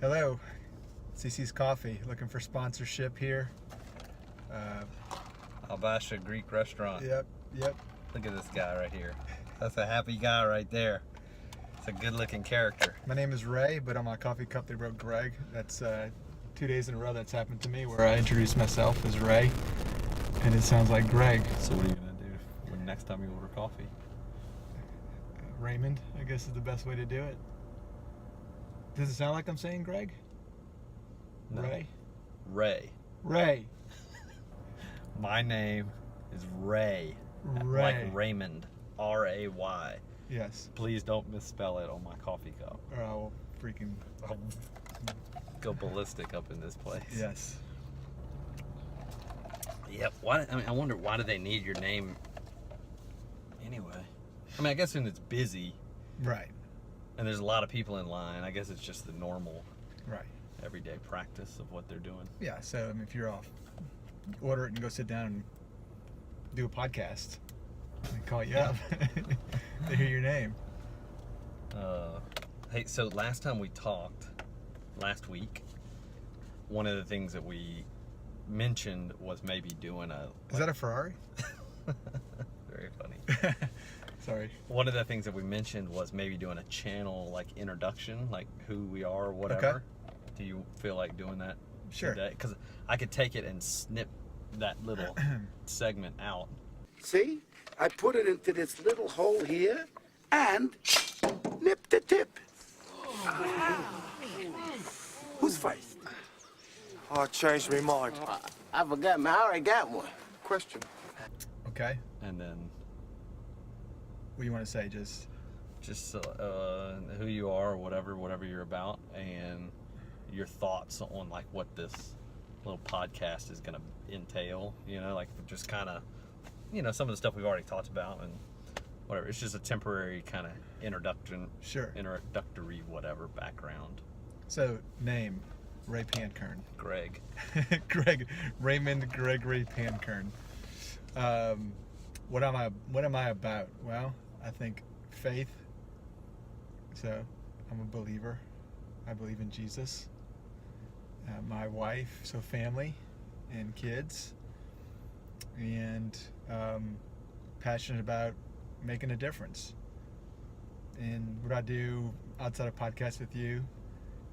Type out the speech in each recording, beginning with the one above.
Hello, CC's Coffee. Looking for sponsorship here. Albasha Greek restaurant. Yep. Look at this guy right here. That's a happy guy right there. It's a good looking character. My name is Ray, but on my coffee cup they wrote Greg. That's 2 days in a row that's happened to me where I introduce myself as Ray, and it sounds like Greg. So what are you gonna do when next time you order coffee? Raymond, I guess is the best way to do it. Does it sound like I'm saying Greg? No. Ray? Ray. My name is Ray. Ray. Like Raymond. R-A-Y. Yes. Please don't misspell it on my coffee cup. Or I will freaking... I'll go ballistic up in this place. Yes. Yep. I wonder why do they need your name anyway? I mean, I guess when it's busy Right. and there's a lot of people in line, I guess it's just the normal Right. everyday practice of what they're doing. Yeah, so I mean, if you're off, order it and go sit down and do a podcast. They call you up. They hear your name. Hey, so last time we talked, last week, one of the things that we mentioned was maybe doing a... Is that a Ferrari? Very funny. Sorry. One of the things that we mentioned was maybe doing a channel, like, introduction, like who we are or whatever. Okay. Do you feel like doing that Sure. today? Because I could take it and snip that little segment out. See? I put it into this little hole here and nip the tip. Who's first? I changed my mind. I forgot, man. I already got one. Question. Okay. And then What do you want to say? Just who you are or whatever you're about, and your thoughts on like what this little podcast is going to entail, like just kind of, some of the stuff we've already talked about and whatever. It's just a temporary kind of introductory whatever background. so name Ray Pankern. Greg. Raymond Gregory Pankern. What am I about? Well, I think faith. So I'm a believer. I believe in Jesus. My wife, so family and kids, and passionate about making a difference. And what I do outside of podcasts with you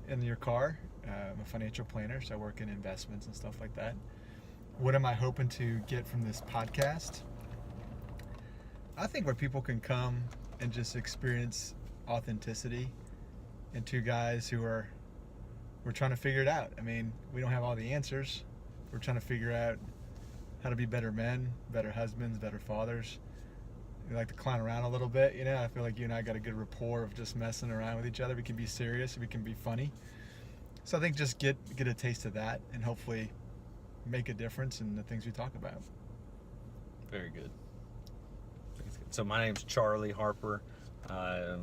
in your car, I'm a financial planner, so I work in investments and stuff like that. What am I hoping to get from this podcast? I think where people can come and just experience authenticity, and two guys who we're trying to figure it out. I mean, we don't have all the answers. We're trying to figure out how to be better men, better husbands, better fathers. We like to clown around a little bit, I feel like you and I got a good rapport of just messing around with each other. We can be serious, we can be funny. So I think just get a taste of that and hopefully make a difference in the things we talk about. Very good. So my name's Charlie Harper. I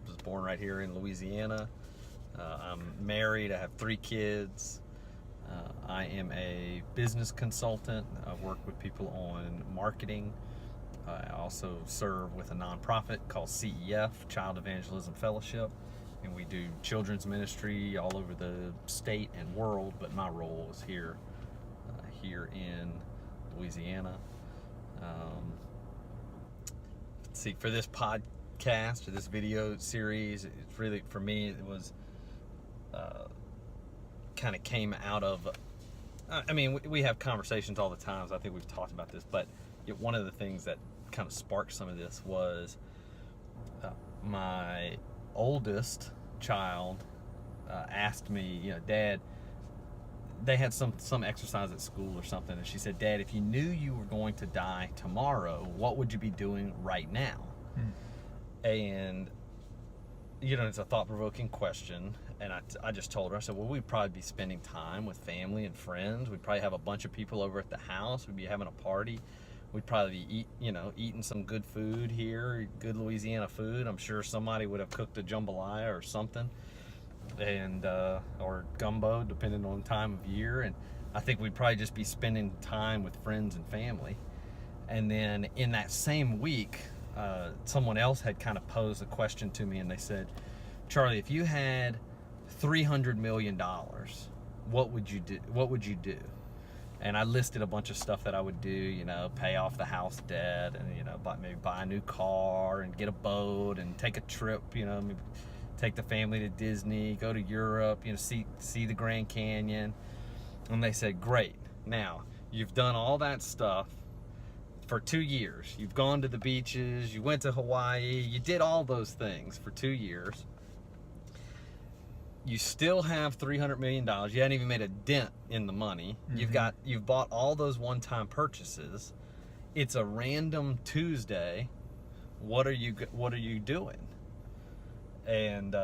was born right here in Louisiana. I'm married. I have 3 kids. I am a business consultant. I work with people on marketing. I also serve with a nonprofit called CEF, Child Evangelism Fellowship, and we do children's ministry all over the state and world, but my role is here in Louisiana. Let's see, for this podcast or this video series, it's really, for me, it was kind of came out of, I mean, we have conversations all the time, so I think we've talked about this, but one of the things that kind of sparked some of this was my oldest child asked me, Dad, they had some exercise at school or something, and she said, Dad, if you knew you were going to die tomorrow, what would you be doing right now? And it's a thought-provoking question, and I just told her, I said, well, we'd probably be spending time with family and friends. We'd probably have a bunch of people over at the house. We'd be having a party. We'd probably be eating some good food here, good Louisiana food. I'm sure somebody would have cooked a jambalaya or something, and or gumbo, depending on time of year. And I think we'd probably just be spending time with friends and family. And then in that same week, someone else had kind of posed a question to me, and they said, Charlie, if you had $300 million, what would you do? What would you do? And I listed a bunch of stuff that I would do, you know, pay off the house debt and, you know, maybe buy a new car and get a boat and take a trip, you know, maybe take the family to Disney, go to Europe, you know, see the Grand Canyon. And they said, great. Now, you've done all that stuff for 2 years. You've gone to the beaches, you went to Hawaii, you did all those things for 2 years. You still have $300 million. You hadn't even made a dent in the money. Mm-hmm. You've bought all those one-time purchases. It's a random Tuesday. What are you doing? And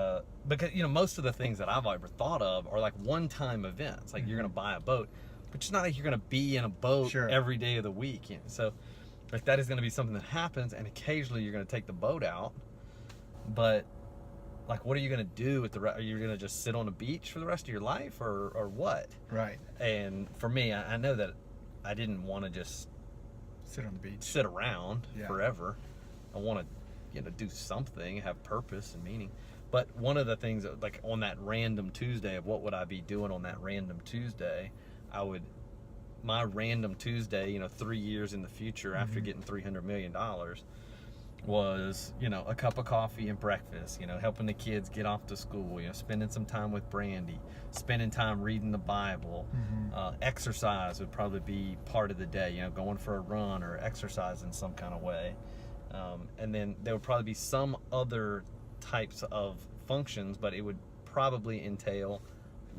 because, you know, most of the things that I've ever thought of are like one-time events. Like you're going to buy a boat, but it's not like you're going to be in a boat Sure. every day of the week. You know? So like that is going to be something that happens, and occasionally you're going to take the boat out. But like, what are you going to do with are you going to just sit on a beach for the rest of your life, or what? Right. And for me, I know that I didn't want to just Sit on the beach. sit around Yeah. forever. I want to, you know, do something, have purpose and meaning. But one of the things that, like, on that random Tuesday of what would I be doing on that random Tuesday, my random Tuesday, you know, 3 years in the future after getting $300 million was, you know, a cup of coffee and breakfast, you know, helping the kids get off to school, you know, spending some time with Brandy, spending time reading the Bible. Exercise would probably be part of the day, you know, going for a run or exercise in some kind of way. And then there would probably be some other types of functions, but it would probably entail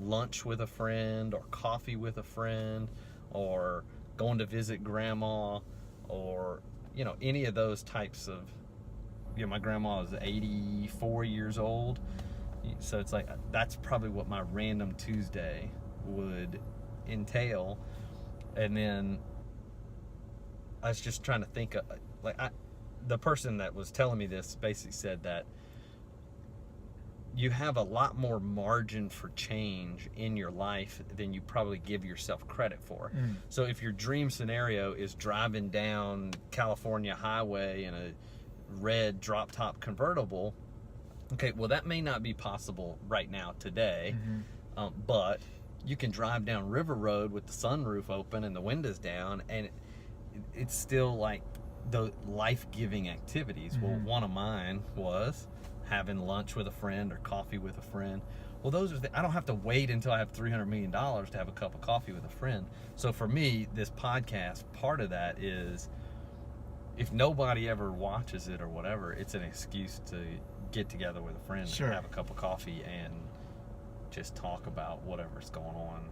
lunch with a friend or coffee with a friend or going to visit grandma, or, you know, any of those types of, you know, my grandma is 84 years old. So it's like, that's probably what my random Tuesday would entail. And then I was just trying to think of, like, the person that was telling me this basically said that you have a lot more margin for change in your life than you probably give yourself credit for. So if your dream scenario is driving down California highway in a red drop top convertible, okay, well, that may not be possible right now today, but you can drive down River Road with the sunroof open and the windows down, and it's still like the life-giving activities. Well, one of mine was having lunch with a friend or coffee with a friend. Well, those are I don't have to wait until I have $300 million to have a cup of coffee with a friend. So for me, this podcast, part of that is, if nobody ever watches it or whatever, it's an excuse to get together with a friend Sure. and have a cup of coffee and just talk about whatever's going on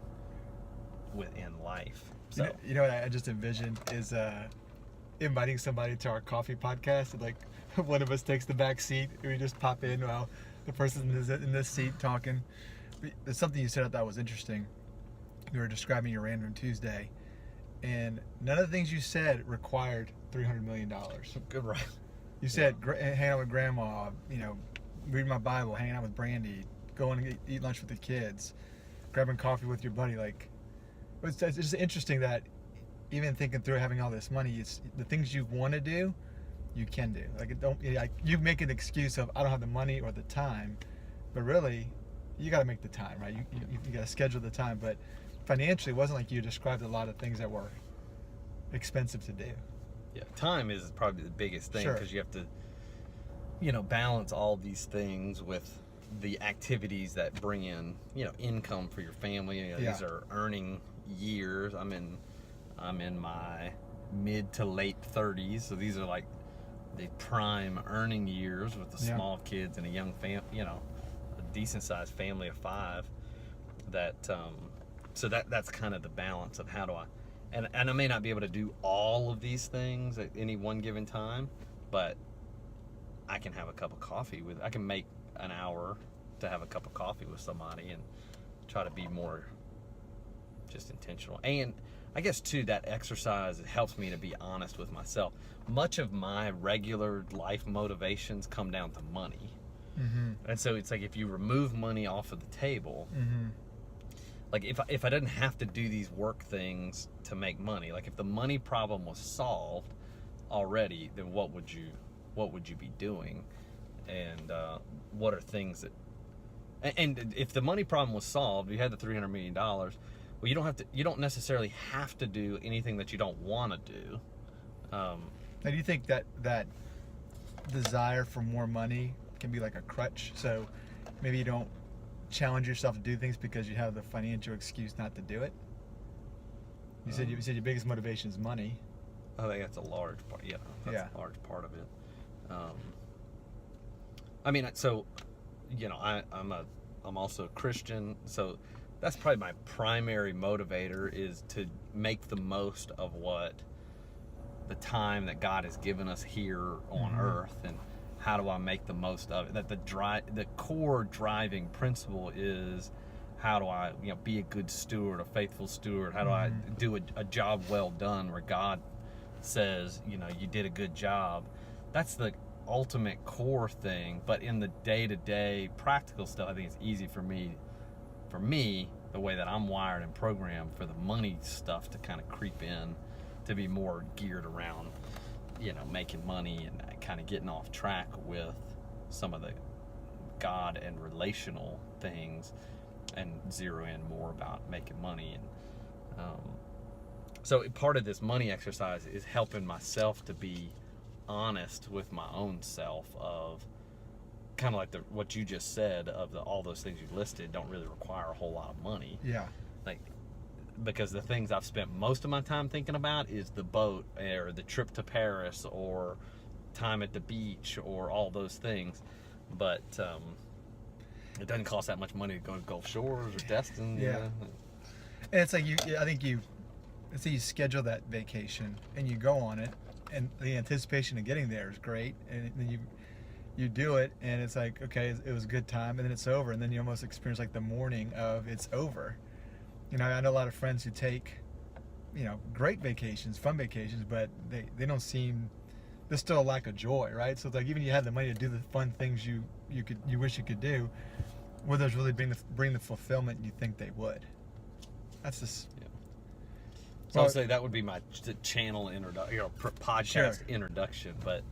within life. So You know what I just envisioned is inviting somebody to our coffee podcast, and like one of us takes the back seat and we just pop in while the person is in this seat talking. There's something you said I thought was interesting. You were describing your random Tuesday, and none of the things you said required $300 million. good, right? You said hang out with grandma, you know, read my Bible, hanging out with Brandy, going to eat lunch with the kids, grabbing coffee with your buddy. Like, it's just interesting that even thinking through having all this money, it's the things you want to do, you can do. Like, you make an excuse of I don't have the money or the time, but really, you got to make the time, right? You got to schedule the time. But financially, it wasn't like you described a lot of things that were expensive to do. Yeah, time is probably the biggest thing, Sure. because you have to, you know, balance all these things with the activities that bring in, you know, income for your family. You know, Yeah. These are earning years. I'm in my mid to late 30s, so these are like the prime earning years with the Yeah. small kids and a young you know, a decent sized family of 5. That so that's kind of the balance of how do I. And I may not be able to do all of these things at any one given time, but I can have a cup of coffee I can make an hour to have a cup of coffee with somebody and try to be more just intentional. And I guess too, that exercise, it helps me to be honest with myself. Much of my regular life motivations come down to money. And so it's like, if you remove money off of the table, like if I didn't have to do these work things to make money, like if the money problem was solved already, then what would you be doing? And what are things that, And if the money problem was solved, you had the $300 million. Well, you don't necessarily have to do anything that you don't want to do. Now, do you think that desire for more money can be like a crutch? So maybe you don't challenge yourself to do things because you have the financial excuse not to do it. You said your biggest motivation is money. I think that's a large part. Yeah, that's a large part of it. I mean, so I'm also a Christian, so that's probably my primary motivator, is to make the most of what the time that God has given us here on earth, and how do I make the most of it. That the core driving principle is, how do I be a good steward, a faithful steward? How do I do a job well done, where God says, you did a good job? That's the ultimate core thing. But in the day-to-day practical stuff, I think it's easy for me, the way that I'm wired and programmed, for the money stuff to kind of creep in, to be more geared around, making money, and kind of getting off track with some of the God and relational things, and zero in more about making money. And so part of this money exercise is helping myself to be honest with my own self, of kind of like what you just said, of all those things you listed don't really require a whole lot of money. Yeah. Like, because the things I've spent most of my time thinking about is the boat, or the trip to Paris, or time at the beach, or all those things. But it doesn't cost that much money to go to Gulf Shores or Destin. Yeah. And it's like let's say you schedule that vacation and you go on it, and the anticipation of getting there is great, and then you do it, and it's like, okay, it was a good time, and then it's over, and then you almost experience like the morning of it's over. I know a lot of friends who take, great vacations, fun vacations, but they don't seem, there's still a lack of joy, right? So it's like, even if you had the money to do the fun things you wish you could do, will those really bring the fulfillment you think they would? That's just. Yeah. So I'll say that would be my channel podcast introduction. But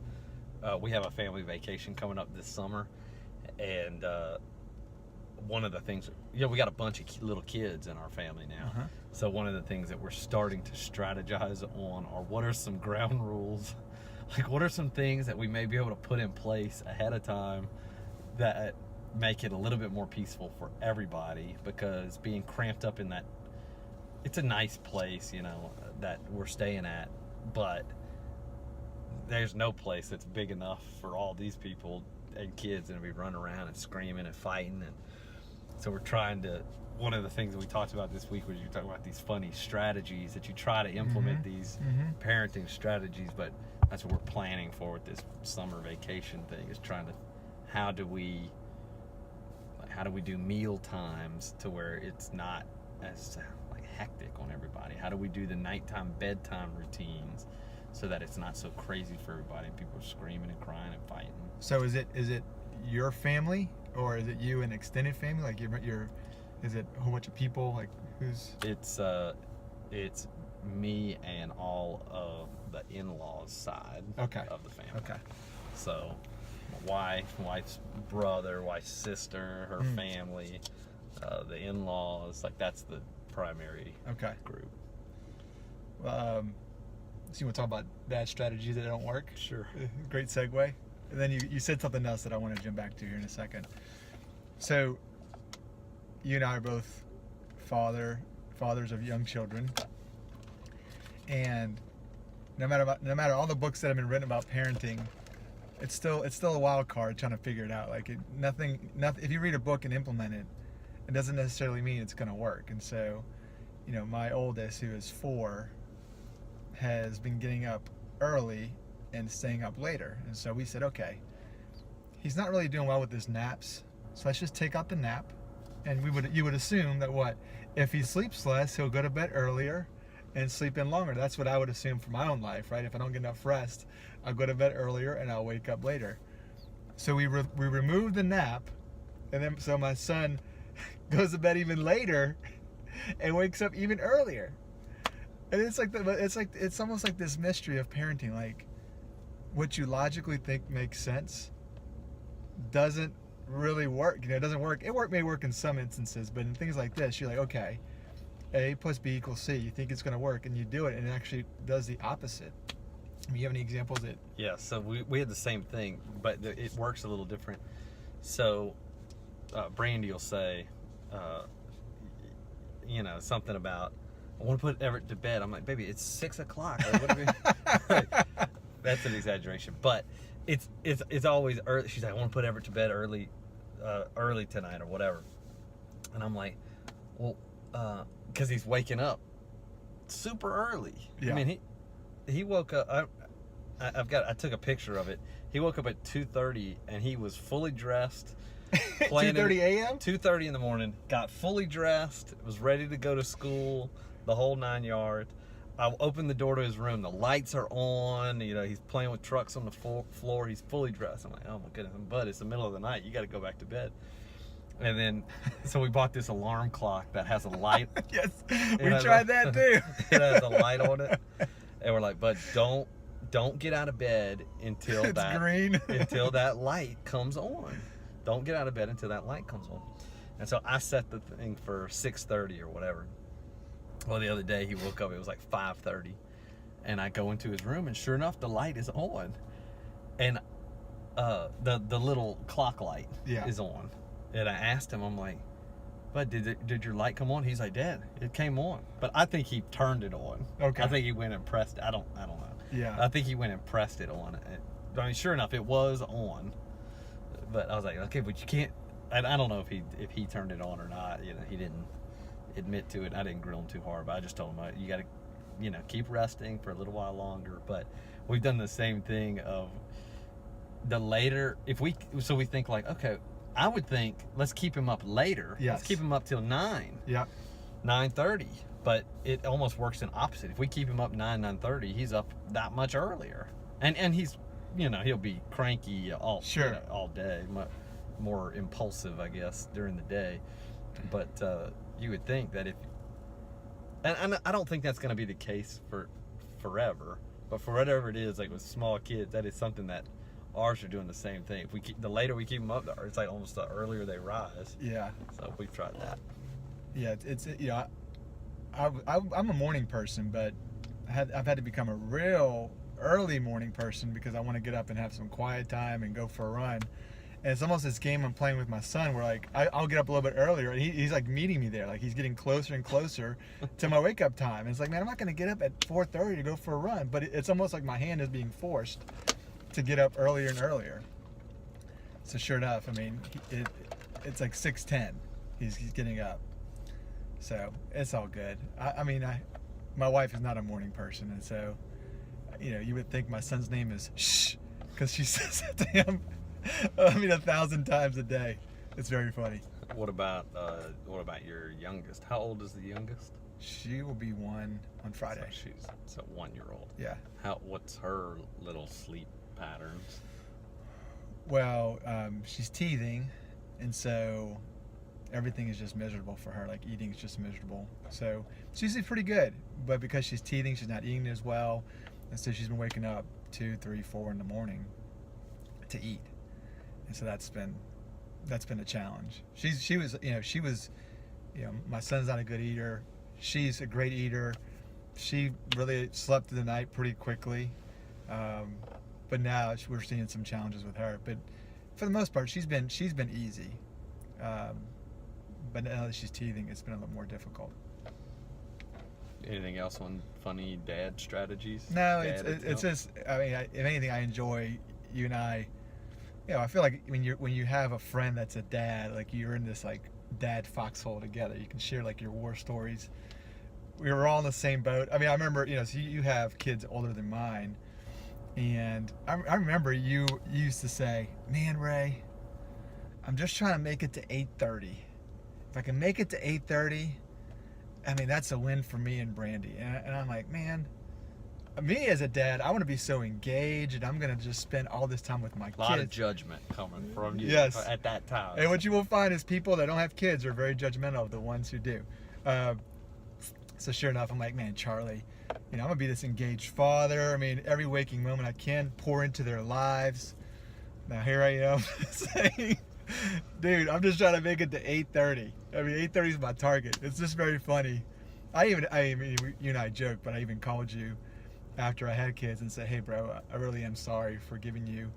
we have a family vacation coming up this summer, and one of the things, we got a bunch of little kids in our family now. So one of the things that we're starting to strategize on are, what are some ground rules? Like, what are some things that we may be able to put in place ahead of time that make it a little bit more peaceful for everybody? Because being cramped up in that, it's a nice place, that we're staying at, but there's no place that's big enough for all these people and kids, and we run around and screaming and fighting. And so we're trying to, one of the things that we talked about this week was, you talking about these funny strategies that you try to implement, these parenting strategies. But that's what we're planning for with this summer vacation thing, is trying to, how do we do meal times to where it's not as hectic on everybody? How do we do the nighttime bedtime routines so that it's not so crazy for everybody and people are screaming and crying and fighting? So is it your family, or is it you and extended family? Like your is it a whole bunch of people? Like, who's? It's me and all of the in-laws side of the family. Okay. So wife's brother, wife's sister, her family, the in-laws, like that's the primary group. So you want to talk about dad strategies that don't work? Sure. Great segue. And then you said something else that I want to jump back to here in a second. So you and I are both fathers of young children, and no matter all the books that have been written about parenting, it's still a wild card trying to figure it out. Like nothing. If you read a book and implement it, it doesn't necessarily mean it's going to work. And so, my oldest, who is 4, has been getting up early and staying up later. And so we said, okay, he's not really doing well with his naps, so let's just take out the nap. And you would assume that if he sleeps less, he'll go to bed earlier and sleep in longer. That's what I would assume for my own life, right? If I don't get enough rest, I'll go to bed earlier and I'll wake up later. So we removed the nap, and then so my son goes to bed even later and wakes up even earlier. And it's almost like this mystery of parenting. Like, what you logically think makes sense doesn't really work. You know, it doesn't work. It may work in some instances, but in things like this, you're like, okay, A plus B equals C. You think it's going to work, and you do it, and it actually does the opposite. I mean, you have any examples that? Yeah, so we had the same thing, but it works a little different. So Brandy will say, you know, something about, I want to put Everett to bed. I'm like, baby, it's 6 o'clock. Like, what that's an exaggeration, but it's always early. She's like, I want to put Everett to bed early tonight or whatever. And I'm like, well, because he's waking up super early. Yeah. I mean, he woke up. I took a picture of it. He woke up at 2:30 and he was fully dressed. 2:30 a.m. 2:30 in the morning. Got fully dressed. Was ready to go to school. The whole 9 yards. I opened the door to his room. The lights are on. You know, he's playing with trucks on the floor. He's fully dressed. I'm like, oh my goodness, but it's the middle of the night. You got to go back to bed. And then, so we bought this alarm clock that has a light. Yes, we has tried that too. It has a light on it, and we're like, but don't get out of bed until It's green. until that light comes on. Don't get out of bed until that light comes on. And so I set the thing for 6:30 or whatever. Well, the other day he woke up, it was like 5:30, and I go into his room, and sure enough, the light is on, and the little clock light is on. And I asked him, I'm like, but did your light come on? He's like, Dad, it came on, but I think he turned it on. Okay. I think he went and pressed. I don't know. Yeah. I think he went and pressed it on. I mean, sure enough, it was on. But I was like, okay, but you can't. I don't know if he turned it on or not. You know, he didn't admit to it. I didn't grill him too hard, but I just told him, you got to, you know, keep resting for a little while longer. But we've done the same thing of the later. We think like, okay, I would think let's keep him up later. Yes. Let's keep him up till 9. Yeah. 9:30. But it almost works in opposite. If we keep him up 9:30, he's up that much earlier, and he's, you know, he'll be cranky all day, more impulsive, I guess, during the day. But you would think that and I don't think that's going to be the case for forever. But for whatever it is, like with small kids, that is something that ours are doing the same thing. If the later we keep them up, it's like almost the earlier they rise. Yeah. So we've tried that. Yeah, it's you know, I'm a morning person, but I've had to become a real early morning person because I want to get up and have some quiet time and go for a run. And it's almost this game I'm playing with my son where like I'll get up a little bit earlier and he's like meeting me there, like he's getting closer and closer to my wake up time. And it's like, man, I'm not going to get up at 4:30 to go for a run, but it's almost like my hand is being forced to get up earlier and earlier. So sure enough, I mean, it's like 6:10 he's getting up. So it's all good. I mean, my wife is not a morning person, and so, you know, you would think my son's name is Shh, because she says it to him, I mean, 1,000 times a day. It's very funny. What about your youngest? How old is the youngest? She will be 1 on Friday. So she's a 1-year-old. Yeah. What's her little sleep patterns? Well, she's teething, and so everything is just miserable for her. Like eating is just miserable. So she's usually pretty good, but because she's teething, she's not eating as well, and so she's been waking up 2, 3, 4 in the morning to eat, and so that's been a challenge. She was, my son's not a good eater. She's a great eater. She really slept through the night pretty quickly, but now we're seeing some challenges with her. But for the most part, she's been easy. But now that she's teething, it's been a little more difficult. Anything else on funny dad strategies? No, it's just, I mean, if anything, I enjoy you and I. You know, I feel like when you have a friend that's a dad, like you're in this like dad foxhole together. You can share like your war stories. We were all in the same boat. I mean, I remember, so you have kids older than mine, and I remember you used to say, "Man, Ray, I'm just trying to make it to 8:30. If I can make it to 8:30, I mean, that's a win for me and Brandy." And I'm like, man, me as a dad, I want to be so engaged, and I'm going to just spend all this time with my kids. A lot of judgment coming from you at that time. And what you will find is people that don't have kids are very judgmental of the ones who do. So sure enough, I'm like, man, Charlie, I'm going to be this engaged father. I mean, every waking moment I can pour into their lives. Now here I am saying, Dude, I'm just trying to make it to 8:30. I mean, 8:30 is my target. It's just very funny. I mean, you and I joke, but I even called you after I had kids and said, "Hey, bro, I really am sorry for giving you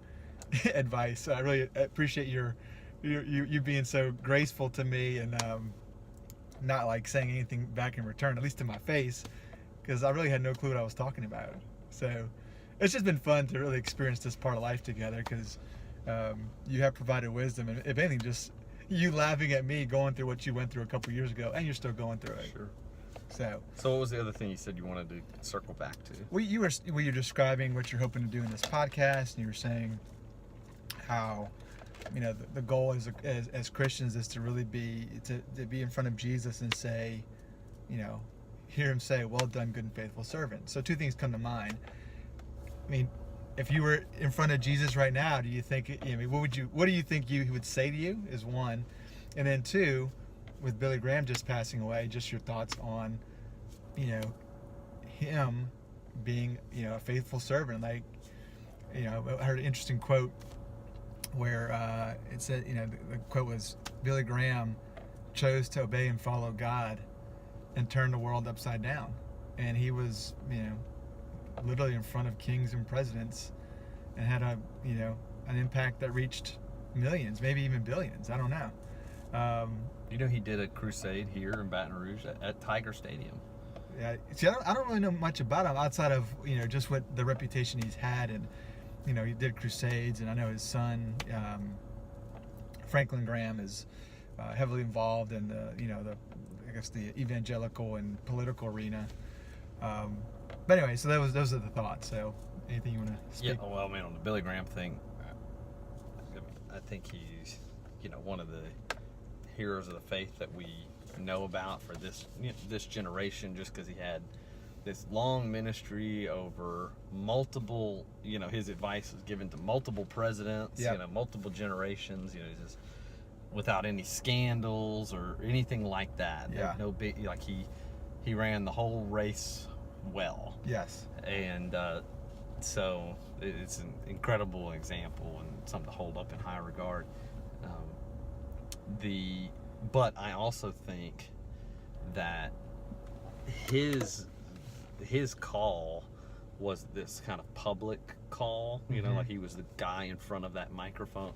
advice. I really appreciate you being so graceful to me and not like saying anything back in return, at least to my face, because I really had no clue what I was talking about." So it's just been fun to really experience this part of life together, because you have provided wisdom, and if anything, just you laughing at me going through what you went through a couple years ago, and you're still going through it. Sure. So what was the other thing you said you wanted to circle back to? you were describing what you're hoping to do in this podcast, and you were saying how, you know, the goal as Christians is to really be in front of Jesus and say, you know, hear him say, "Well done, good and faithful servant." So two things come to mind. I mean, if you were in front of Jesus right now, do you think, I mean, what do you think he would say to you, is one, and then two, with Billy Graham just passing away, just your thoughts on, you know, him being, you know, a faithful servant. Like, you know, I heard an interesting quote where it said, you know, the quote was, Billy Graham chose to obey and follow God and turn the world upside down. And he was, you know, literally in front of kings and presidents, and had a, you know, an impact that reached millions, maybe even billions. I don't know. You know, he did a crusade here in Baton Rouge at Tiger Stadium. Yeah, see, I don't really know much about him outside of, you know, just what the reputation he's had, and, you know, he did crusades, and I know his son, Franklin Graham, is heavily involved in the, you know, I guess the evangelical and political arena. But anyway, so those are the thoughts. So anything you want to speak? Yeah, well, man, on the Billy Graham thing, I think he's, you know, one of the heroes of the faith that we know about for this, you know, this generation, just because he had this long ministry over multiple, you know, his advice was given to multiple presidents, Yep. you know, multiple generations, you know, just without any scandals or anything like that. Yeah. No big, like he ran the whole race well. Yes. And so it's an incredible example and something to hold up in high regard. But I also think that his call was this kind of public call, you know, like he was the guy in front of that microphone.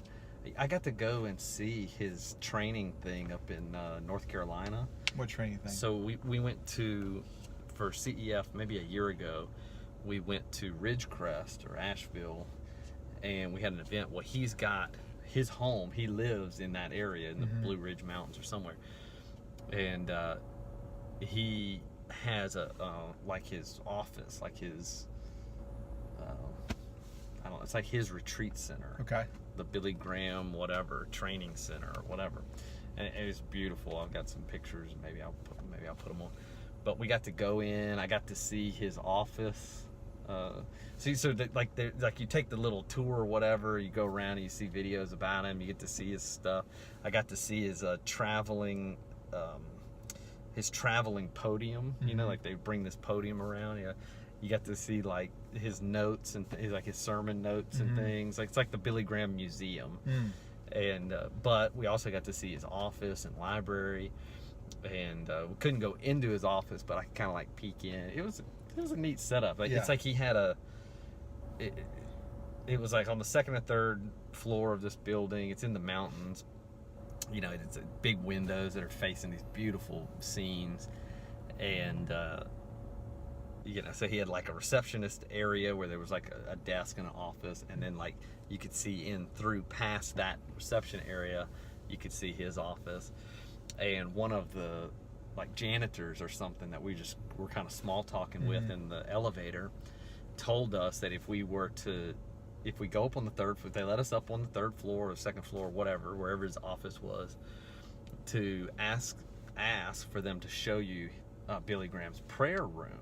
I got to go and see his training thing up in North Carolina. What training thing? So we went to, for CEF maybe a year ago, we went to Ridgecrest or Asheville, and we had an event. Well, he's got his home, he lives in that area in the Blue Ridge Mountains or somewhere, and he has a like his office, like his I don't know, it's like his retreat center. Okay. The Billy Graham whatever training center or whatever, and it's beautiful. I've got some pictures. Maybe I'll put them on. But we got to go in. I got to see his office. Like you take the little tour or whatever. You go around and you see videos about him. You get to see his stuff. I got to see his traveling podium. You know, like they bring this podium around. Yeah. You got to see like his notes and like his sermon notes and things. Like it's like the Billy Graham Museum. And but we also got to see his office and library. And we couldn't go into his office, but I could kind of like peek in. It was a neat setup. Like it's like he had it was like on the second or third floor of this building. It's in the mountains. You know, it's big windows that are facing these beautiful scenes, and you know, so he had like a receptionist area where there was like a desk and an office, and then like you could see in through past that reception area, you could see his office. And one of the like janitors or something that we were kind of small talking with in the elevator told us that if we go up on the third floor, they let us up on the third floor or second floor, whatever, wherever his office was, to ask for them to show you Billy Graham's prayer room.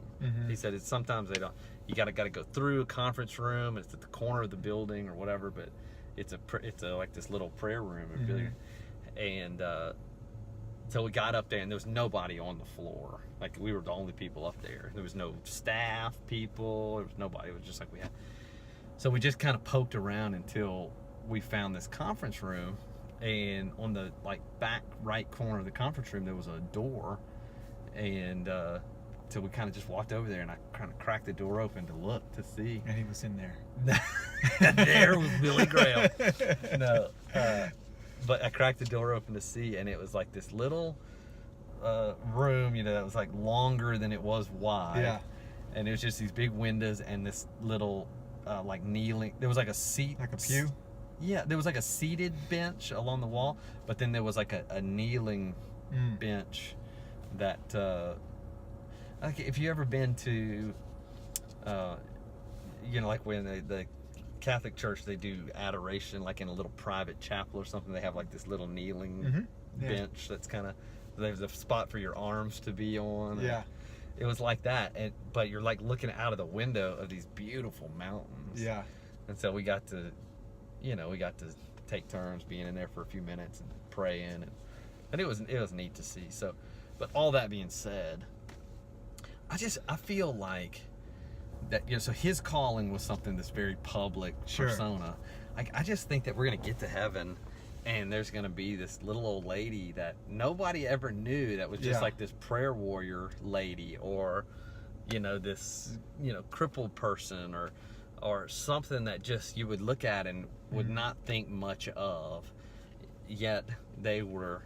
He said it's sometimes they don't. You got to go through a conference room. It's at the corner of the building or whatever, but it's a like this little prayer room. And so we got up there, and there was nobody on the floor. Like we were the only people up there. There was no staff people. There was nobody. It was just like we had. So we just kind of poked around until we found this conference room, and on the like back right corner of the conference room there was a door, and so we kind of just walked over there, and I kind of cracked the door open to look to see. And he was in there. There was Billy Graham. No, but I cracked the door open to see, and it was like this little room, you know, that was like longer than it was wide. Yeah. And it was just these big windows and this little like kneeling. There was like a seat. Like a pew? Yeah, there was like a seated bench along the wall, but then there was like a kneeling bench that. Like if you ever been to, you know, like when the Catholic Church, they do adoration like in a little private chapel or something. They have like this little kneeling bench that's kind of, there's a spot for your arms to be on. Yeah. It was like that, but you're like looking out of the window of these beautiful mountains. Yeah. And so we got to take turns being in there for a few minutes and praying, and it was neat to see. So, but all that being said, I feel like that, you know, so his calling was something that's very public persona. I just think that we're gonna get to heaven, and there's gonna be this little old lady that nobody ever knew, that was just like this prayer warrior lady, or, you know, this, you know, crippled person, or something that just you would look at and would not think much of, yet they were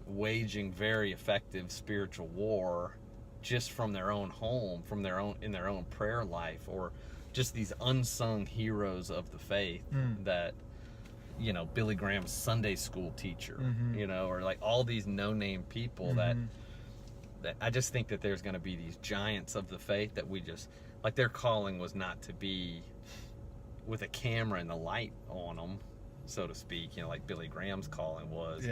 waging very effective spiritual war just from their own home, in their own prayer life, or just these unsung heroes of the faith that, you know, Billy Graham's Sunday school teacher, you know, or like all these no-name people that I just think that there's going to be these giants of the faith that we just, like, their calling was not to be with a camera and the light on them, so to speak, you know, like Billy Graham's calling was,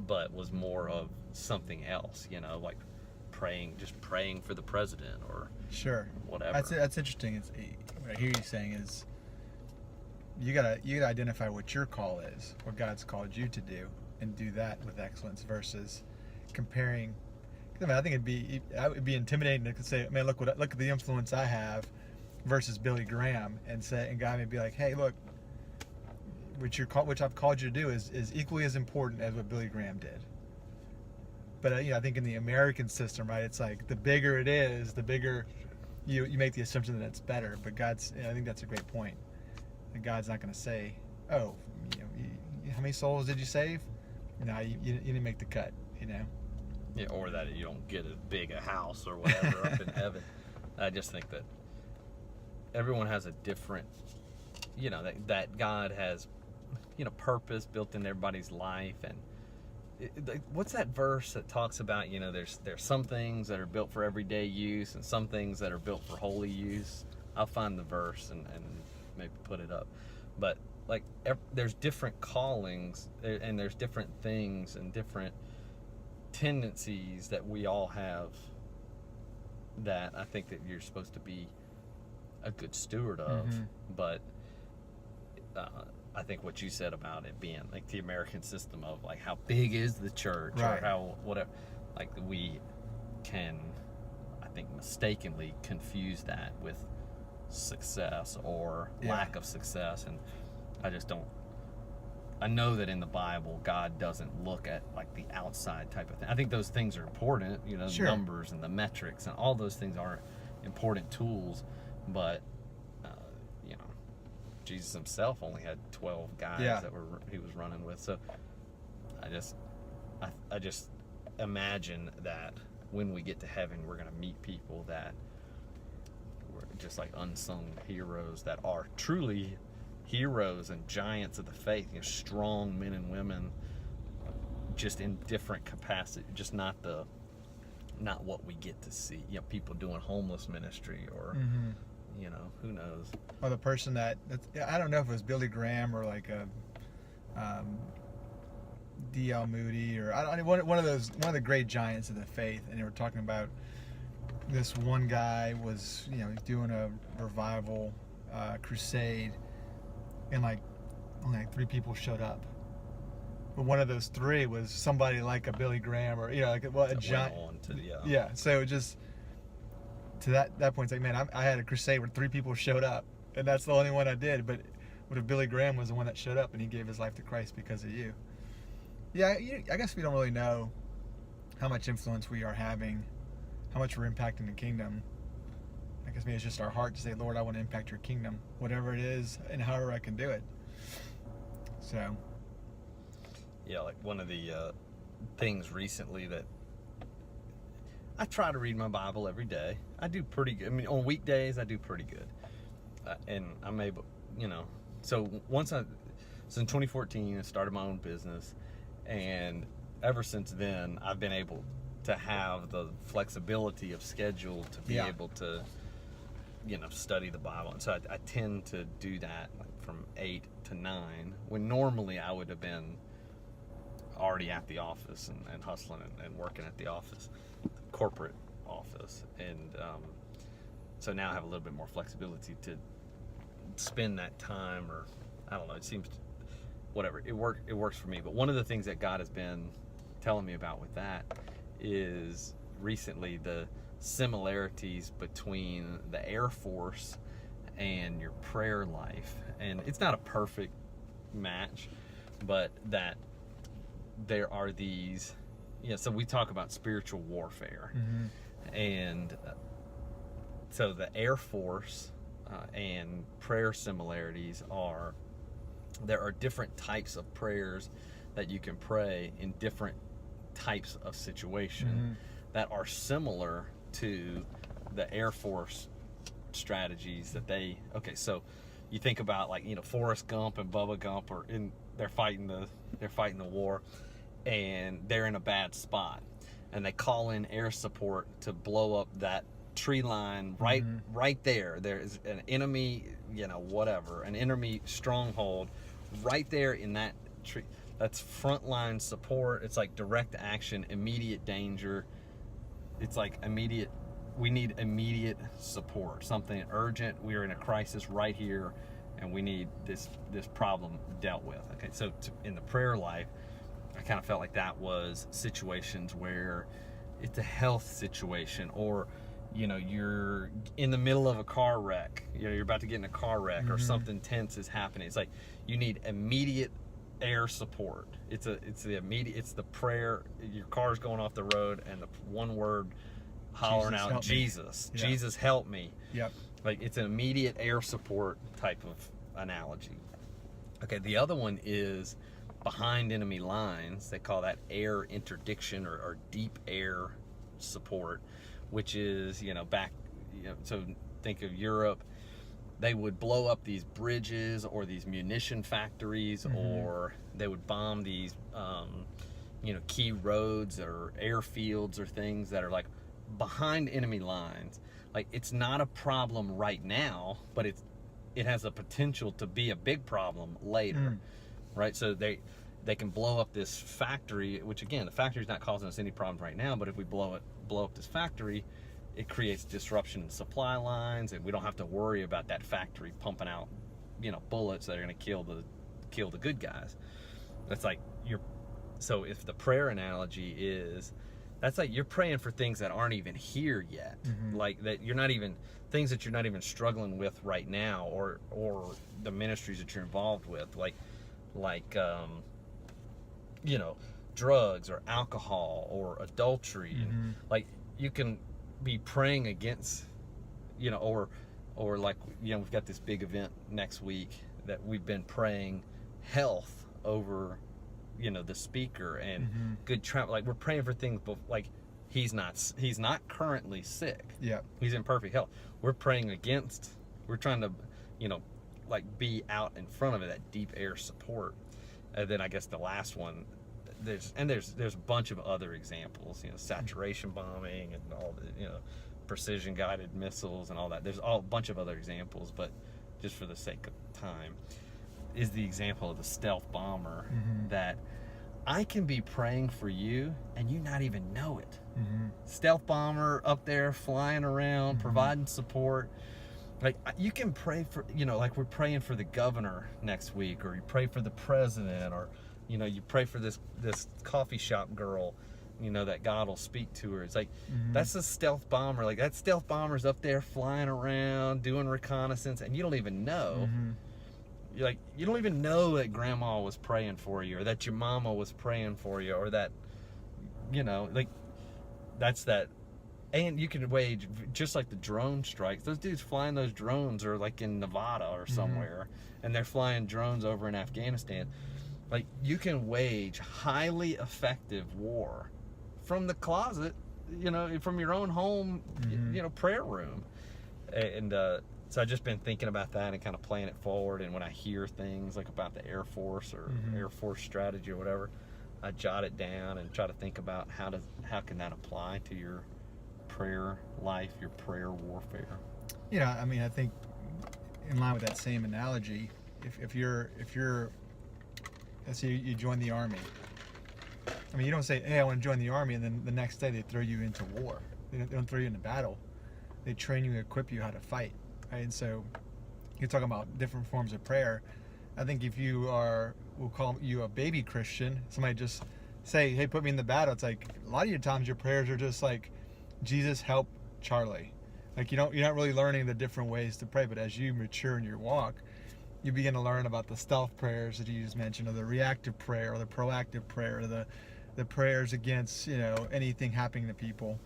but was more of something else, you know, like praying for the president or whatever. That's interesting. What I hear you saying is you gotta identify what your call is, what God's called you to do, and do that with excellence versus comparing. I mean, I think it would be intimidating to say, man, look at the influence I have versus Billy Graham, and God may be like, hey, look, which I've called you to do is equally as important as what Billy Graham did. But you know, I think in the American system, right, it's like the bigger it is, the bigger you make the assumption that it's better. But I think that's a great point. And God's not going to say, oh, you know, how many souls did you save? No, you didn't make the cut, you know. Yeah, or that you don't get as big a house or whatever up in heaven. I just think that everyone has a different, you know, that God has, you know, purpose built in everybody's life. And what's that verse that talks about, you know, there's some things that are built for everyday use and some things that are built for holy use. I'll find the verse and maybe put it up. But like there's different callings, and there's different things and different tendencies that we all have that I think that you're supposed to be a good steward of. But I think what you said about it being like the American system of like how big is the church, or how whatever, like we can, I think, mistakenly confuse that with success or lack of success. And I just don't, I know that in the Bible God doesn't look at like the outside type of thing. I think those things are important, you know, the numbers and the metrics and all those things are important tools, but you know, Jesus himself only had 12 guys that he was running with. So I just imagine that when we get to heaven, we're going to meet people that were just like unsung heroes that are truly heroes and giants of the faith, you know, strong men and women, just in different capacity, just not what we get to see. You know, people doing homeless ministry or you know, who knows. Or the person I don't know if it was Billy Graham or like a D.L. Moody or one of the great giants of the faith, and they were talking about this one guy was, you know, doing a revival crusade, and like only like 3 people showed up. But one of those 3 was somebody like a Billy Graham, or, you know, like a giant. So just to that point, it's like, man, I had a crusade where 3 people showed up, and that's the only one I did. But what if Billy Graham was the one that showed up and he gave his life to Christ because of you? Yeah, I guess we don't really know how much influence we are having, how much we're impacting the kingdom. I guess maybe it's just our heart to say, Lord, I want to impact your kingdom, whatever it is, and however I can do it. So, Yeah, like one of the things recently that I try to read my Bible every day. I do pretty good. I mean, on weekdays, I do pretty good. And I'm able, so in 2014, I started my own business. And ever since then, I've been able to have the flexibility of schedule to be able to, study the Bible. And so I tend to do that like from 8 to 9, when normally I would have been already at the office and hustling and working at the office, corporate office. And so now I have a little bit more flexibility to spend that time, or I don't know, it seems whatever, it works for me. But one of the things that God has been telling me about with that is recently the similarities between the Air Force and your prayer life. And it's not a perfect match, but that there are these, so we talk about spiritual warfare. And so the Air Force and prayer similarities are, there are different types of prayers that you can pray in different types of situation that are similar to the Air Force strategies that so you think about, like, Forrest Gump and Bubba Gump they're fighting the war, and they're in a bad spot, and they call in air support to blow up that tree line right there. There is an enemy, an enemy stronghold right there in that tree. That's frontline support. It's like direct action, immediate danger. It's like we need immediate support, something urgent. We are in a crisis right here, and we need this problem dealt with. Okay, so in the prayer life, I kind of felt like that was situations where it's a health situation, or you're in the middle of a car wreck. You're about to get in a car wreck, or something tense is happening. It's like you need immediate air support. It's the prayer. Your car's going off the road, and the one word hollering out, Jesus, Yeah. Jesus, help me. Yep. Like, it's an immediate air support type of analogy. Okay, the other one is behind enemy lines. They call that air interdiction, or deep air support, which is, so think of Europe. They would blow up these bridges or these munition factories, or they would bomb these, key roads or airfields or things that are like behind enemy lines. Like, it's not a problem right now, but it has the potential to be a big problem later, right? So they can blow up this factory, which, again, the factory's not causing us any problems right now, but if we blow up this factory, it creates disruption in supply lines, and we don't have to worry about that factory pumping out, bullets that are going to kill the good guys. That's like so if the prayer analogy is, that's like you're praying for things that aren't even here yet, like that things that you're not even struggling with right now, or the ministries that you're involved with, like drugs or alcohol or adultery. And like, you can be praying against, or like, we've got this big event next week that we've been praying health over, the speaker, and good travel. Like, we're praying for things, but like, he's not currently sick. Yeah. He's in perfect health. We're praying against, we're trying to, like, be out in front of it, that deep air support. And then I guess the last one, there's a bunch of other examples, saturation bombing and all the, precision guided missiles and all that. There's a bunch of other examples, but just for the sake of time, is the example of the stealth bomber, that I can be praying for you and you not even know it. Stealth bomber up there flying around, providing support. Like, you can pray for, like, we're praying for the governor next week, or you pray for the president, or you pray for this coffee shop girl, that God will speak to her. It's like, that's a stealth bomber. Like, that stealth bomber's up there flying around, doing reconnaissance, and you don't even know. you don't even know that grandma was praying for you, or that your mama was praying for you, or that, that's that. And you can wage, just like the drone strikes, those dudes flying those drones are like in Nevada or somewhere, and they're flying drones over in Afghanistan. Like, you can wage highly effective war from the closet, from your own home, prayer room. And so I've just been thinking about that and kind of playing it forward. And when I hear things like about the Air Force or Air Force strategy or whatever, I jot it down and try to think about how can that apply to your prayer life, your prayer warfare. I think in line with that same analogy, if you're let's say you join the army. You don't say, hey, I want to join the army, and then the next day they throw you into war. They don't throw you into battle. They train you and equip you how to fight. Right? And so you're talking about different forms of prayer. I think if we'll call you a baby Christian, somebody just say, hey, put me in the battle. It's like a lot of your times your prayers are just like, Jesus, help Charlie. Like, you're not really learning the different ways to pray, but as you mature in your walk, you begin to learn about the stealth prayers that you just mentioned, or the reactive prayer, or the proactive prayer, or the prayers against, anything happening to people.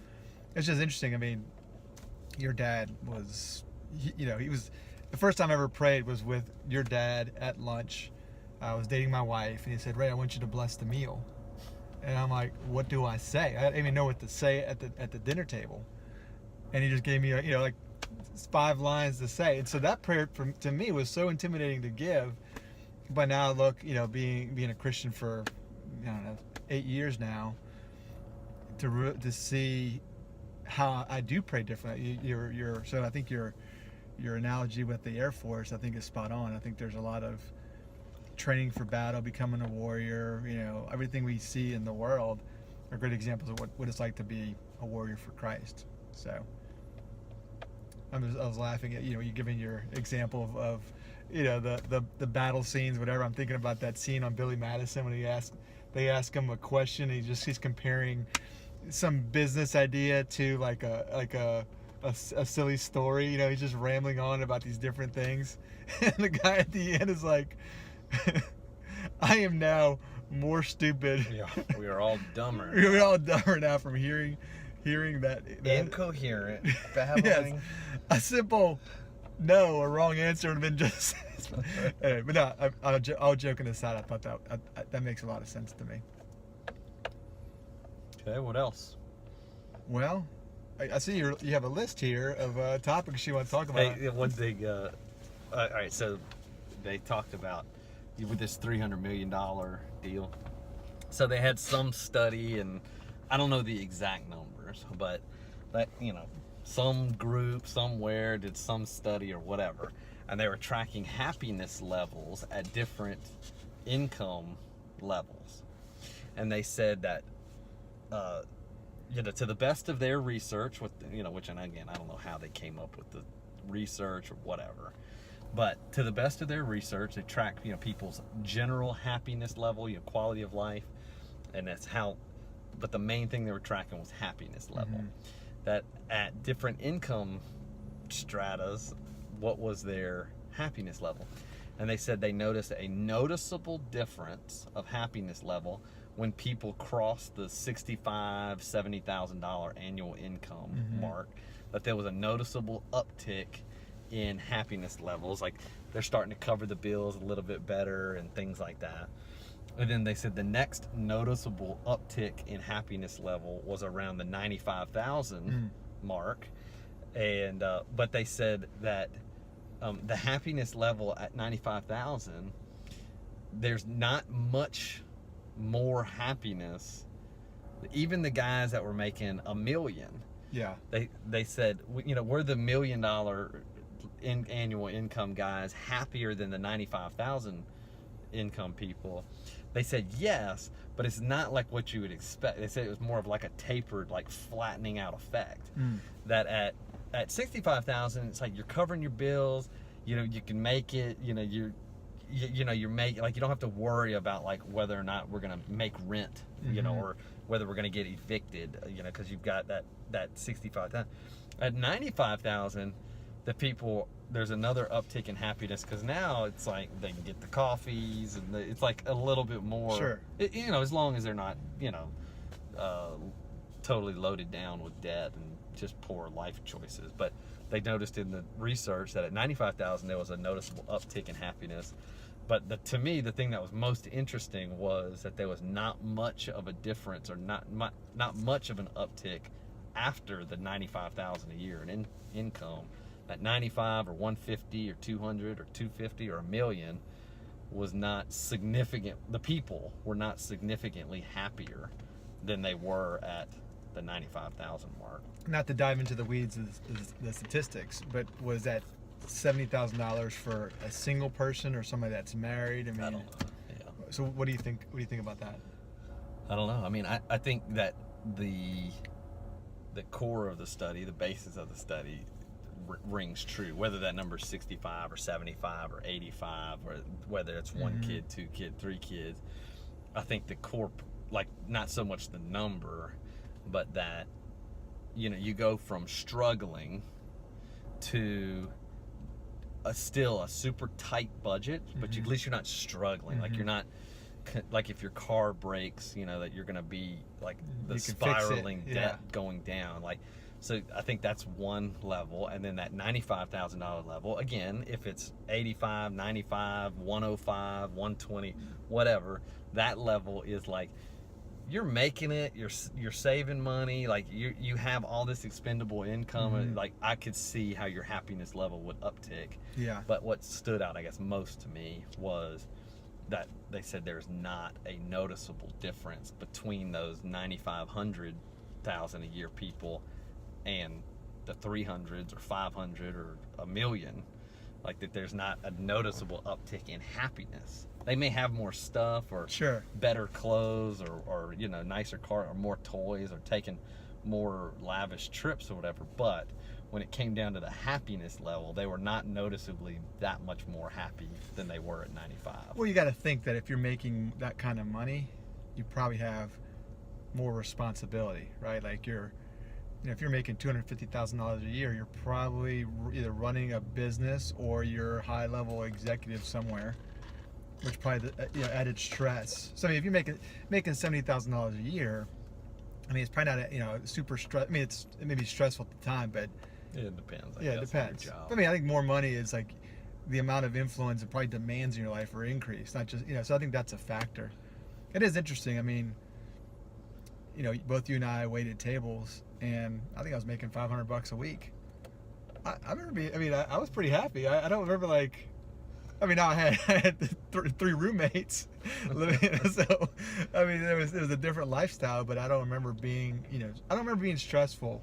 It's just interesting. Your dad was, he was, the first time I ever prayed was with your dad at lunch. I was dating my wife, and he said, Ray, I want you to bless the meal. And I'm like, what do I say? I didn't even know what to say at the dinner table. And he just gave me, 5 lines to say. And so that prayer to me was so intimidating to give. But now look, being a Christian for, 8 years now, to see how I do pray differently. So I think your analogy with the Air Force, I think, is spot on. I think there's a lot of training for battle, becoming a warrior, everything we see in the world are great examples of what it's like to be a warrior for Christ. So I was laughing at, you giving your example of the battle scenes, whatever. I'm thinking about that scene on Billy Madison when they ask him a question, and he's comparing some business idea to like a silly story. He's just rambling on about these different things, and the guy at the end is like, I am now more stupid. Yeah, we are all dumber. We're all dumber now from hearing that incoherent, babbling. Yes, a simple no or wrong answer would have been just. Anyway, but no, all joking aside, I thought that makes a lot of sense to me. Okay, what else? Well, I see you have a list here of topics you want to talk about. Hey, one thing. All right, so they talked about with this $300 million deal. So they had some study, and I don't know the exact numbers, but that, some group somewhere did some study or whatever, and they were tracking happiness levels at different income levels. And they said that, to the best of their research, which, and again, I don't know how they came up with the research or whatever, but to the best of their research, they track, people's general happiness level, quality of life, and that's how. But the main thing they were tracking was happiness level. That at different income stratas, what was their happiness level? And they said they noticed a noticeable difference of happiness level when people crossed the $65,000, $70,000 annual income mark. That there was a noticeable uptick in happiness levels, like they're starting to cover the bills a little bit better and things like that. And then they said the next noticeable uptick in happiness level was around the 95,000 mark, and but they said that the happiness level at 95,000, there's not much more happiness. Even the guys that were making $1 million, they said, we're the $1 million annual income guys happier than the 95,000 income people. They said yes, but it's not like what you would expect. They said it was more of like a tapered, like flattening out effect. That at 65,000, it's like you're covering your bills. You can make it. You're making, like, you don't have to worry about like whether or not we're gonna make rent. Or whether we're gonna get evicted. Because you've got that 65,000. At 95,000, the people, there's another uptick in happiness because now it's like they can get the coffees and it's like a little bit more. Sure. You know, as long as they're not, totally loaded down with debt and just poor life choices. But they noticed in the research that at 95,000 there was a noticeable uptick in happiness. But to me, the thing that was most interesting was that there was not much of a difference, or not much of an uptick after the 95,000 a year in income. At 95 or 150 or 200 or 250 or a million was not significant. The people were not significantly happier than they were at the 95,000 mark. Not to dive into the weeds of the statistics, but was that $70,000 for a single person or somebody that's married? I mean, I don't know. Yeah. So what do you think? What do you think about that? I don't know. I mean, I think that the core of the study, the basis of the study, rings true. Whether that number is 65 or 75 or 85, or whether it's one kid, two kid, three kids, I think the core, like, not so much the number, but that, you go from struggling to still a super tight budget, but at least you're not struggling. Like, you're not, like, if your car breaks, that you're going to be like the You can fix it. spiraling Yeah. debt going down. Like, so I think that's one level. And then that $95,000 level, again, if it's 85, 95, 105, 120, whatever, that level is like, you're making it, you're saving money, like you have all this expendable income, and like, I could see how your happiness level would uptick. Yeah. But what stood out, I guess, most to me was that they said there's not a noticeable difference between those 9,500,000 a year people and the 300s or 500 or a million. Like, that there's not a noticeable uptick in happiness. They may have more stuff, or Sure. better clothes, or nicer car, or more toys, or taking more lavish trips or whatever, but when it came down to the happiness level, they were not noticeably that much more happy than they were at 95. Well, you got to think that if you're making that kind of money, you probably have more responsibility, right? Like, if you're making $250,000 a year, you're probably either running a business or you're a high-level executive somewhere, which probably added stress. So I mean, if you're making $70,000 a year, I mean, it's probably not super stress. I mean, it may be stressful at the time, but It depends. it guess, on your depends. job. I mean, I think more money is like the amount of influence it probably demands in your life are increased, not just So I think that's a factor. It is interesting. I mean, both you and I waited tables, and I think I was making $500 a week. I remember I was pretty happy. I don't remember I had three roommates living, so I mean, it was a different lifestyle, but I don't remember being stressed about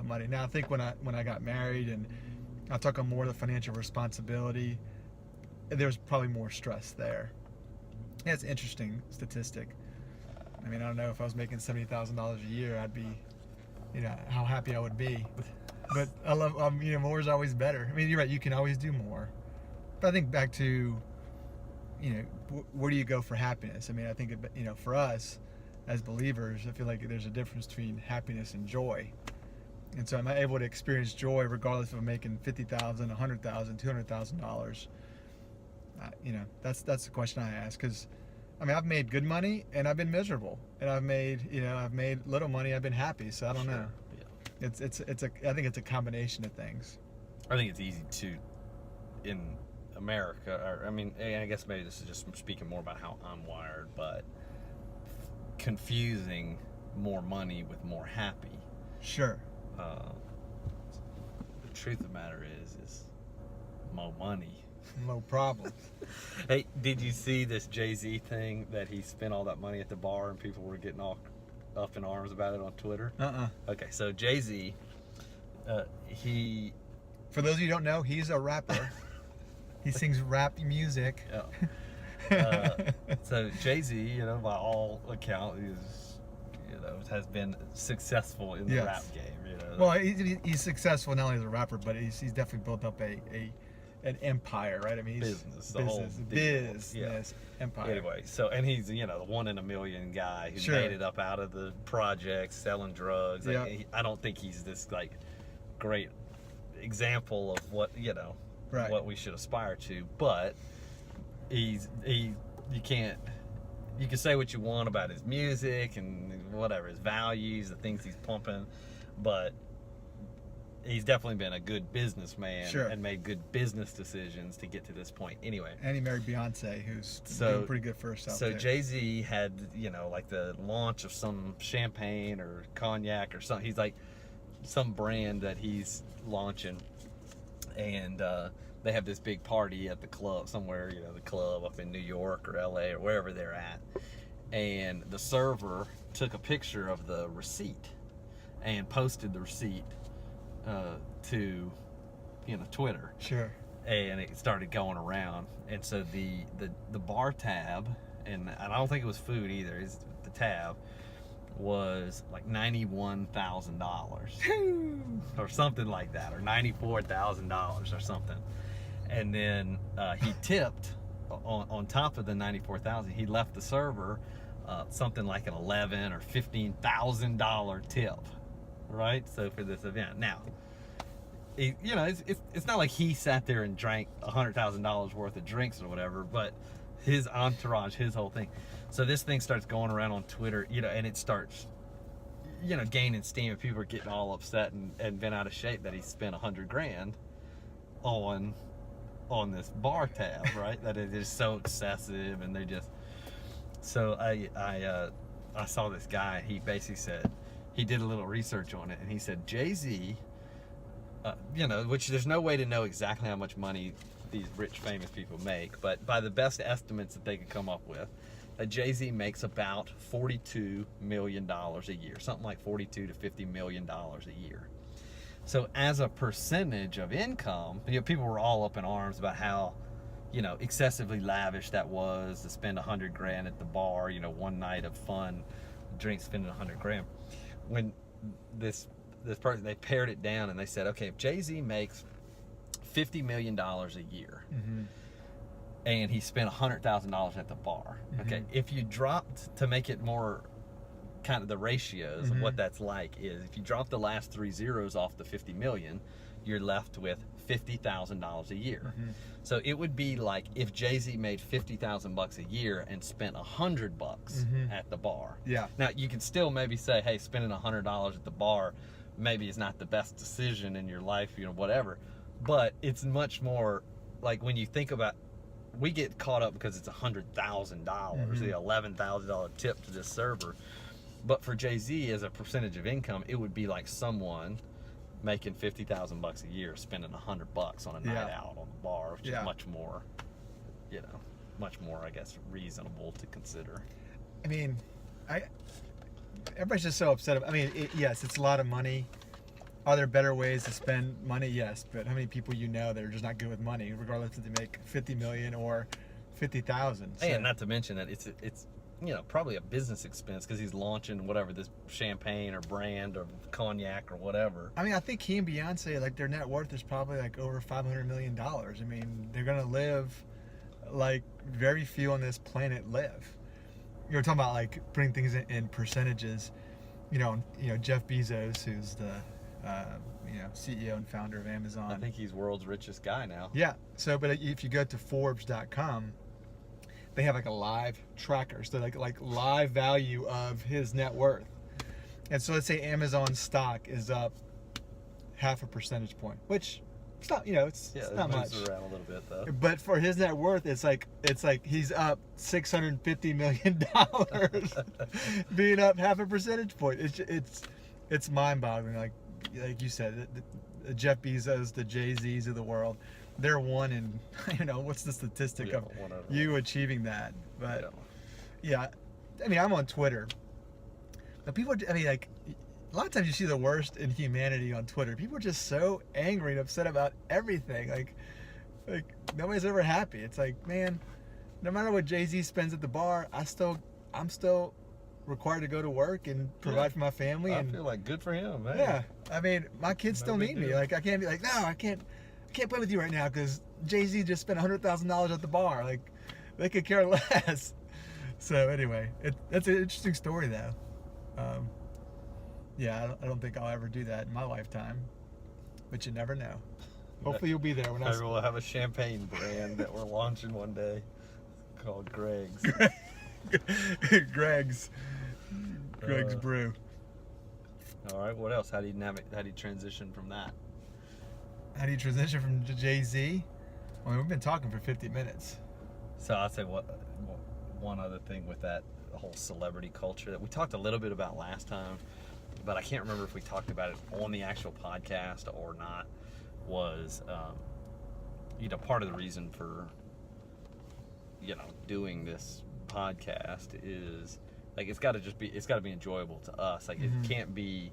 money. Now I think when I got married and I took on more of the financial responsibility, there was probably more stress there. Yeah, it's an interesting statistic. I mean, I don't know if I was making $70,000 a year, I'd be, how happy I would be. But I love, more is always better. I mean, you're right, you can always do more. But I think back to, where do you go for happiness? I mean, I think, for us as believers, I feel like there's a difference between happiness and joy. And so am I able to experience joy regardless if I'm making $50,000, $100,000, $200,000? That's the question I ask, because I mean, I've made good money and I've been miserable, and I've made little money, I've been happy. So I don't know. Yeah. I think it's a combination of things. I think it's easy to, in America, or I mean, I guess maybe this is just speaking more about how I'm wired, but confusing more money with more happy. Sure. The truth of the matter is more money. No problem. Hey, did you see this Jay-Z thing that he spent all that money at the bar and people were getting all up in arms about it on Twitter? Okay, so Jay-Z, he... For those of you who don't know, he's a rapper. He sings rap music. So Jay-Z, by all accounts, has been successful in the Yes. rap game. Well, he's successful not only as a rapper, but he's definitely built up an empire, right? I mean, Business, the whole deal. business empire. Anyway, so, and he's the 1 in a million guy who Sure. made it up out of the projects, selling drugs. Like, Yeah. I don't think he's this like great example of what Right. what we should aspire to. But you can say what you want about his music and whatever, his values, the things he's pumping, but he's definitely been a good businessman Sure. and made good business decisions to get to this point. Anyway, And he married Beyonce, who's So- doing pretty good for herself. so too. Jay-Z had, like the launch of some champagne or cognac or something. He's like some brand that he's launching, and they have this big party at the club somewhere, the club up in New York or LA or wherever they're at. And the server took a picture of the receipt and posted the receipt to Twitter, Sure. and it started going around. And so the bar tab, and I don't think it was food either, it's the tab was like $91,000 or something like that, or $94,000 or something. And then he tipped on top of the $94,000. He left the server something like an $11,000 or $15,000 tip, right? So for this event, now, it's not like he sat there and drank $100,000 worth of drinks or whatever, but his entourage, his whole thing. So this thing starts going around on Twitter, and it starts, gaining steam, and people are getting all upset and bent out of shape that he spent $100,000 on this bar tab, right? That it is so excessive, and they just. So I saw this guy. He basically said he did a little research on it, and he said Jay-Z, which there's no way to know exactly how much money these rich famous people make, but by the best estimates that they could come up with, Jay-Z makes about $42 million a year, something like $42 to $50 million a year. So as a percentage of income, people were all up in arms about how, excessively lavish that was to spend $100,000 at the bar, one night of fun, drinks, spending $100,000. When this person, they pared it down and they said, okay, if Jay-Z makes $50 million a year, Mm-hmm. and he spent $100,000 at the bar, okay, if you dropped, to make it more kind of the ratios of what that's like, is if you drop the last 3 zeros off the 50 million, you're left with $50,000 a year. So it would be like if Jay-Z made $50,000 a year and spent $100 at the bar. Yeah. Now you can still maybe say, hey, spending $100 at the bar maybe is not the best decision in your life, whatever. But it's much more like when you think about, we get caught up because it's $100,000, the $11,000 tip to this server. But for Jay-Z, as a percentage of income, it would be like someone making $50,000 a year spending $100 on a night out on the bar, which is much more, much more, I guess, reasonable to consider. I mean, everybody's just so upset. Yes, it's a lot of money. Are there better ways to spend money? Yes, but how many people that are just not good with money, regardless if they make $50 million or $50,000? And not to mention that it's probably a business expense because he's launching whatever, this champagne or brand or cognac or whatever. I think he and Beyonce, like, their net worth is probably like over $500 million. They're gonna live like very few on this planet live. You're talking about like putting things in percentages. Jeff Bezos, who's the CEO and founder of Amazon. I think he's world's richest guy now. Yeah. So, but if you go to Forbes.com, they have like a live tracker, so like live value of his net worth. And so let's say Amazon stock is up 0.5 percentage point, which it's not, it's not much. Moves around a little bit though. But for his net worth, it's like he's up $650 million, being up 0.5 percentage point. It's mind-boggling. Like you said, the Jeff Bezos, the Jay-Z's of the world, they're one in, what's the statistic of you achieving that? But I'm on Twitter, but people, a lot of times you see the worst in humanity on Twitter. People are just so angry and upset about everything. Like nobody's ever happy. It's like, man, no matter what Jay-Z spends at the bar, I'm still required to go to work and provide for my family. I feel like good for him, man. Yeah, my kids still need me. Like, I can't be like, no, I can't play with you right now because Jay-Z just spent $100,000 at the bar. Like, they could care less. So anyway, that's an interesting story though. I don't think I'll ever do that in my lifetime. but you never know. Hopefully you'll be there when Maybe we'll have a champagne brand that we're launching one day called Greg's. Greg's Brew. All right, what else? How do you transition from that? How do you transition from Jay-Z? Well, we've been talking for 50 minutes. So I'll say one other thing with that whole celebrity culture that we talked a little bit about last time, but I can't remember if we talked about it on the actual podcast or not, was part of the reason for doing this podcast is like it's got to be enjoyable to us. Like it can't be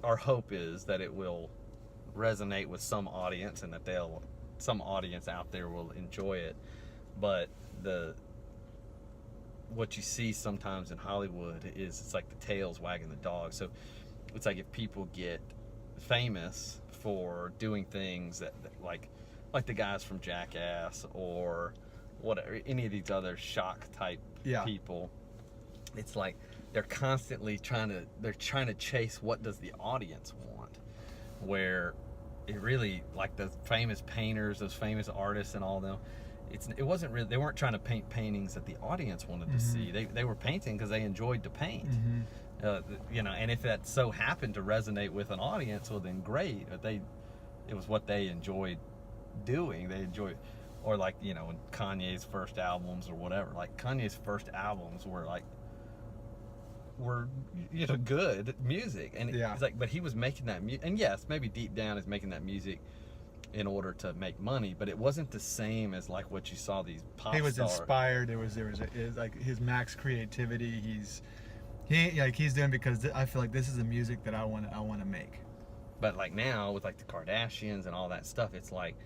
our hope is that it will resonate with some audience and that some audience out there will enjoy it, but what you see sometimes in Hollywood is it's like the tail's wagging the dog. So it's like if people get famous for doing things that like the guys from Jackass or whatever, any of these other shock type people, it's like they're constantly trying to chase what does the audience want, where it really, like the famous painters, those famous artists and all them, it wasn't really, they weren't trying to paint paintings that the audience wanted to see. They were painting because they enjoyed to paint. And if that so happened to resonate with an audience, well then great. But it was what they enjoyed doing. They enjoyed, or like in Kanye's first albums or whatever. Like Kanye's first albums were good music, and it's like, but he was making that music, and yes, maybe deep down is making that music in order to make money, but it wasn't the same as like what you saw these pop stars. He was inspired. It was like his max creativity. He's doing because I feel like this is the music that I want to make. But like now with like the Kardashians and all that stuff, it's like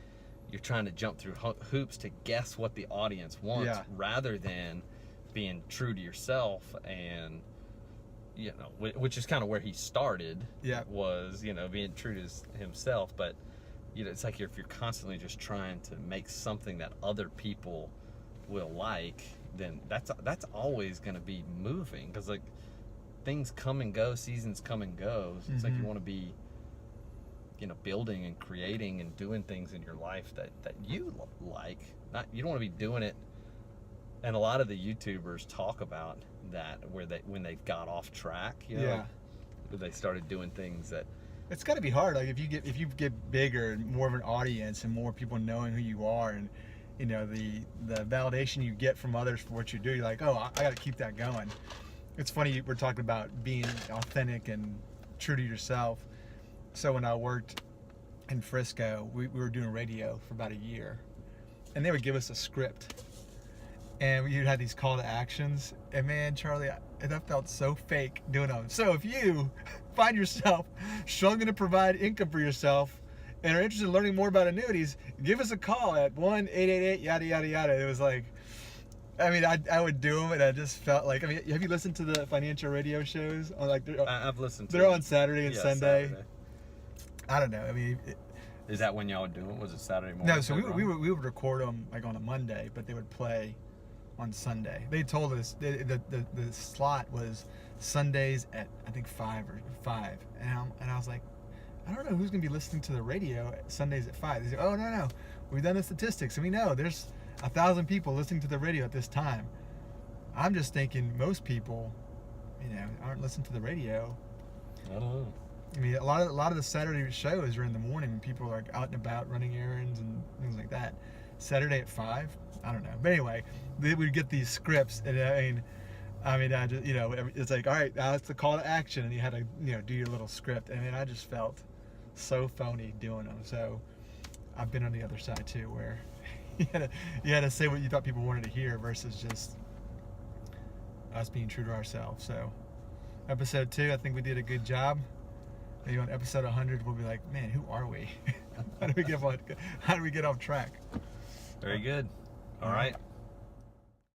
you're trying to jump through hoops to guess what the audience wants rather than being true to yourself, and which is kind of where he started. Was being true to himself, but it's like if you're constantly just trying to make something that other people will like, then that's always going to be moving, because like things come and go, seasons come and go. So it's like you want to be building and creating and doing things in your life that you like. You don't want to be doing it. And a lot of the YouTubers talk about that, when they've got off track, where they started doing things that. It's got to be hard. Like if you get bigger and more of an audience and more people knowing who you are, and the validation you get from others for what you do, you're like, oh, I got to keep that going. It's funny, we're talking about being authentic and true to yourself. So when I worked in Frisco, we were doing radio for about a year, and they would give us a script, and you'd have these call to actions, and man, Charlie, that felt so fake doing them. So if you find yourself struggling to provide income for yourself and are interested in learning more about annuities, give us a call at 1-888 yada yada yada. It was like, I mean, I would do them, and I just felt like, I mean, have you listened to the financial radio shows? I've listened to They're on Saturday and Sunday. Saturday. I don't know. I mean, is that when y'all would do it? Was it Saturday morning? No, so we would record them like on a Monday, but they would play on Sunday. They told us the slot was Sundays at I think 5, and I was like, I don't know who's gonna be listening to the radio Sundays at 5. They said, oh no, we've done the statistics and we know there's 1,000 people listening to the radio at this time. I'm just thinking most people, aren't listening to the radio. I don't know. I mean, a lot of the Saturday shows are in the morning when people are out and about running errands and things like that. Saturday at 5, I don't know. But anyway, we'd get these scripts, and I just, it's like, all right, now it's the call to action, and you had to, do your little script. And I just felt so phony doing them. So I've been on the other side too, where you had to say what you thought people wanted to hear versus just us being true to ourselves. So episode 2, I think we did a good job. Maybe on episode 100, we'll be like, man, who are we? How do we get off track? Very good. All right.